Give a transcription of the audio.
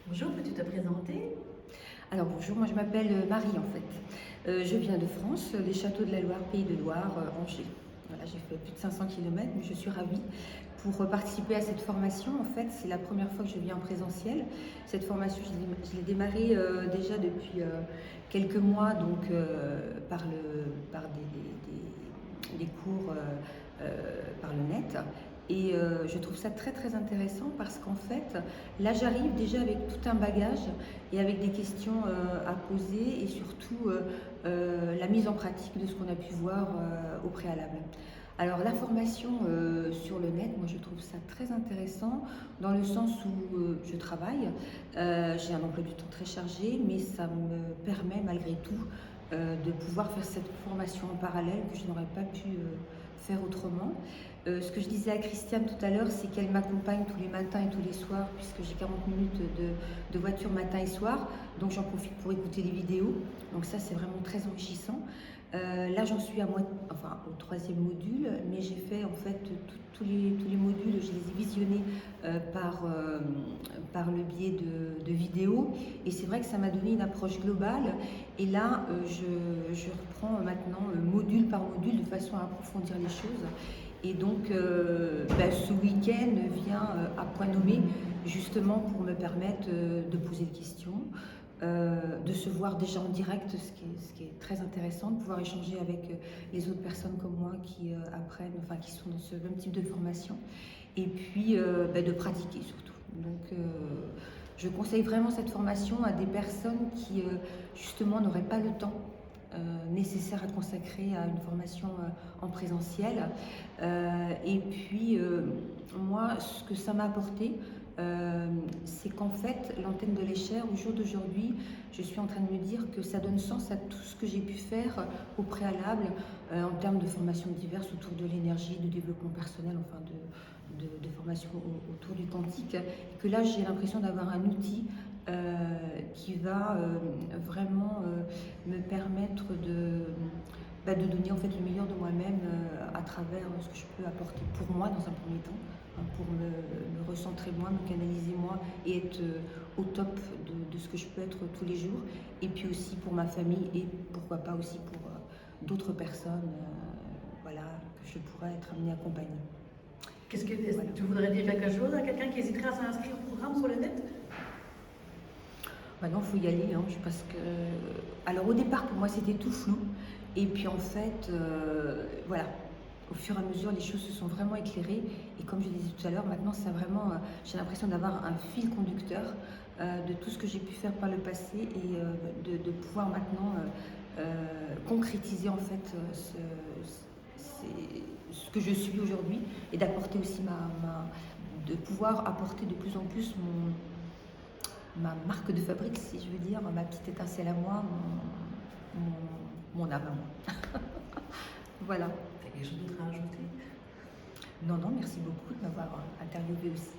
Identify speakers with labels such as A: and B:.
A: Bonjour, peux-tu te présenter?
B: Alors bonjour, moi je m'appelle Marie en fait. Je viens de France, des Châteaux de la Loire, Pays de Loire, Angers. Voilà, j'ai fait plus de 500 km, mais je suis ravie pour participer à cette formation. En fait, c'est la première fois que je viens en présentiel. Cette formation, je l'ai démarrée déjà depuis quelques mois, donc par des cours par le net. Et je trouve ça très très intéressant parce qu'en fait, là j'arrive déjà avec tout un bagage et avec des questions à poser et surtout la mise en pratique de ce qu'on a pu voir au préalable. Alors la formation sur le net, moi je trouve ça très intéressant dans le sens où je travaille, j'ai un emploi du temps très chargé, mais ça me permet malgré tout de pouvoir faire cette formation en parallèle que je n'aurais pas pu faire autrement. Ce que je disais à Christiane tout à l'heure, c'est qu'elle m'accompagne tous les matins et tous les soirs, puisque j'ai 40 minutes de voiture matin et soir, donc j'en profite pour écouter des vidéos. Donc ça, c'est vraiment très enrichissant. Là, j'en suis au troisième module, mais j'ai fait en fait tous les modules, je les ai visionnés par le biais de vidéos, et c'est vrai que ça m'a donné une approche globale. Et là, je reprends maintenant module par module de façon à approfondir les choses. Et donc, ce week-end vient à point nommé justement pour me permettre de poser des questions, de se voir déjà en direct, ce qui est très intéressant, de pouvoir échanger avec les autres personnes comme moi qui apprennent, enfin qui sont dans ce même type de formation, et puis de pratiquer surtout. Donc, je conseille vraiment cette formation à des personnes qui justement n'auraient pas le temps nécessaire à consacrer à une formation en présentiel. Et puis, moi, ce que ça m'a apporté, c'est qu'en fait, l'antenne de l'Échelle, au jour d'aujourd'hui, je suis en train de me dire que ça donne sens à tout ce que j'ai pu faire au préalable en termes de formations diverses autour de l'énergie, de développement personnel, enfin de formation autour du quantique. Et que là, j'ai l'impression d'avoir un outil qui va vraiment me permettre de donner en fait le meilleur de moi-même à travers ce que je peux apporter pour moi dans un premier temps, hein, pour me recentrer moi, me canaliser moi et être au top de ce que je peux être tous les jours, et puis aussi pour ma famille et pourquoi pas aussi pour d'autres personnes voilà, que je pourrais être amenée à accompagner. Voilà.
A: Tu voudrais dire quelque chose à quelqu'un qui hésiterait à s'inscrire au programme sur le net?
B: Maintenant, il faut y aller, hein, parce que... Alors au départ, pour moi, c'était tout flou. Et puis en fait, voilà, au fur et à mesure, les choses se sont vraiment éclairées. Et comme je disais tout à l'heure, maintenant, ça vraiment, j'ai l'impression d'avoir un fil conducteur de tout ce que j'ai pu faire par le passé, et de pouvoir maintenant concrétiser en fait ce que je suis aujourd'hui, et d'apporter aussi de pouvoir apporter de plus en plus ma marque de fabrique, si je veux dire, ma petite étincelle à moi, mon âme à moi. Voilà.
A: T'as quelque chose d'autre à ajouter?
B: Non, non, merci beaucoup de m'avoir interviewé aussi.